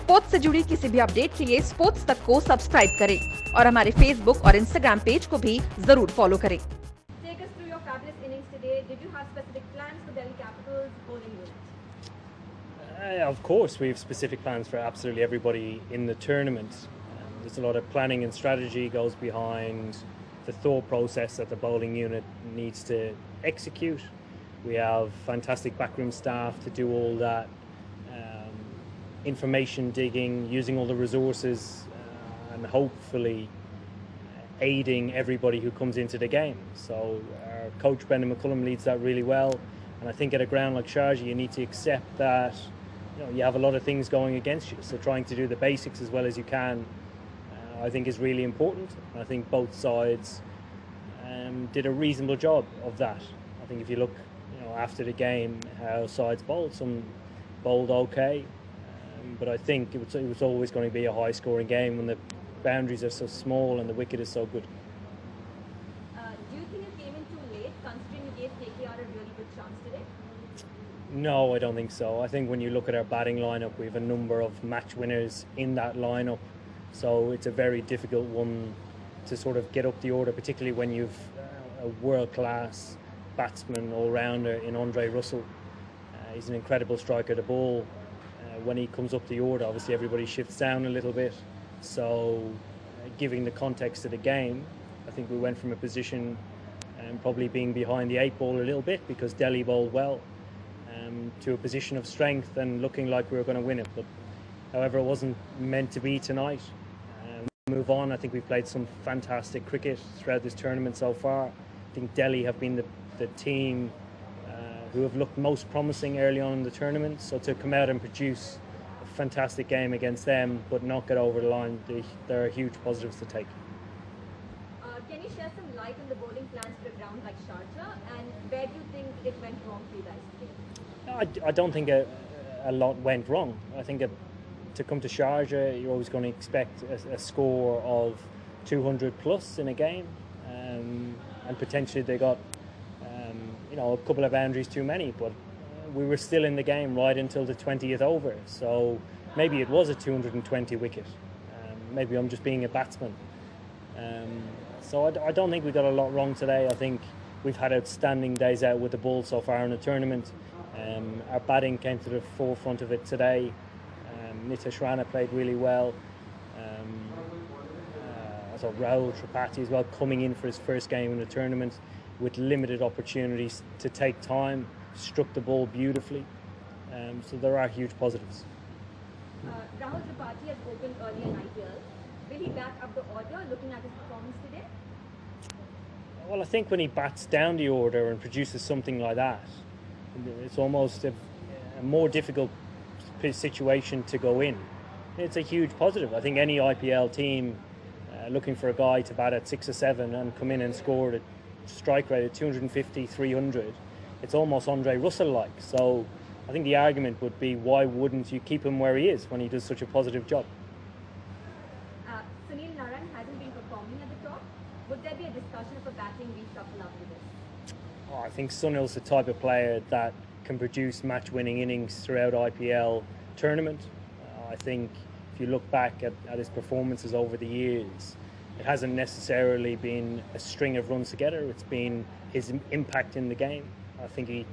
Sports से जुड़ी किसी भी अपडेट के लिए स्पोर्ट्स तक को सब्सक्राइब करें और हमारे फेसबुक और इंस्टाग्राम पेज को भी जरूर फॉलो करें। Take us through your fabulous innings today. Did you have specific plans for Delhi Capital's bowling unit? Of course, we have specific plans for absolutely everybody in the tournament. There's a lot of planning and strategy goes behind the thought process that the bowling unit needs to execute. We have fantastic backroom staff to do all that information digging, using all the resources, and hopefully aiding everybody who comes into the game. So our coach Brendan McCullum leads that really well, and I think at a ground like Sharjah you need to accept that you have a lot of things going against you, so trying to do the basics as well as you can I think is really important. I think both sides did a reasonable job of that. I think if you look after the game how sides bowled, some bowled okay, but I think it was always going to be a high scoring game when the boundaries are so small and the wicket is so good. Do you think you came in too late, considering you gave KKR a really good chance today? No, I don't think so. I think when you look at our batting lineup, we have a number of match winners in that lineup, so it's a very difficult one to sort of get up the order, particularly when you've a world-class batsman all-rounder in Andre Russell. He's an incredible striker to bowl. When he comes up the order, obviously everybody shifts down a little bit. So, giving the context of the game, I think we went from a position probably being behind the 8 ball a little bit because Delhi bowled well, to a position of strength and looking like we were going to win it. But however, it wasn't meant to be tonight. Move on. I think we've played some fantastic cricket throughout this tournament so far. I think Delhi have been the team who have looked most promising early on in the tournament. So to come out and produce a fantastic game against them but not get over the line, there are huge positives to take. Can you share some light on the bowling plans for a ground like Sharjah, and where do you think it went wrong for you guys today? I don't think a lot went wrong. I think to come to Sharjah, you're always going to expect a score of 200 plus in a game, and potentially they got a couple of boundaries too many, but we were still in the game right until the 20th over, so maybe it was a 220 wicket. Maybe I'm just being a batsman. So I don't think we got a lot wrong today. I think we've had outstanding days out with the ball so far in the tournament. Our batting came to the forefront of it today. Nitish Rana played really well. I saw Rahul Tripathi as well coming in for his first game in the tournament with limited opportunities to take time, struck the ball beautifully. So there are huge positives. Rahul Tripathi has opened early in IPL. Will he back up the order looking at his performance today? Well, I think when he bats down the order and produces something like that, it's almost a more difficult situation to go in. It's a huge positive. I think any IPL team looking for a guy to bat at 6 or 7 and come in and score a strike rate of 250, 300, it's almost Andre Russell-like. So I think the argument would be, why wouldn't you keep him where he is when he does such a positive job? Sunil Narine hasn't been performing at the top. Would there be a discussion of a batting reshuffle after this? I think Sunil's the type of player that can produce match-winning innings throughout IPL tournament. I think if you look back at his performances over the years, it hasn't necessarily been a string of runs together. It's been his impact in the game. I think he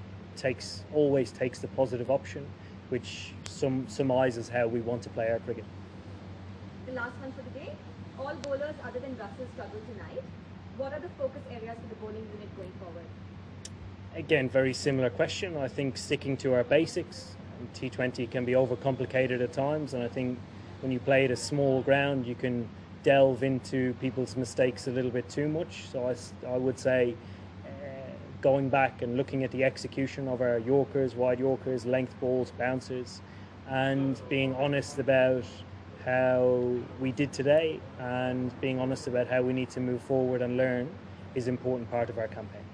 always takes the positive option, which surmises how we want to play our cricket. The last one for the day. All bowlers other than Russell struggled tonight. What are the focus areas for the bowling unit going forward? Again, very similar question. I think sticking to our basics. T20 can be overcomplicated at times, and I think when you play at a small ground, you can delve into people's mistakes a little bit too much. So I would say going back and looking at the execution of our Yorkers, wide Yorkers, length balls, bouncers, and being honest about how we did today and being honest about how we need to move forward and learn is an important part of our campaign.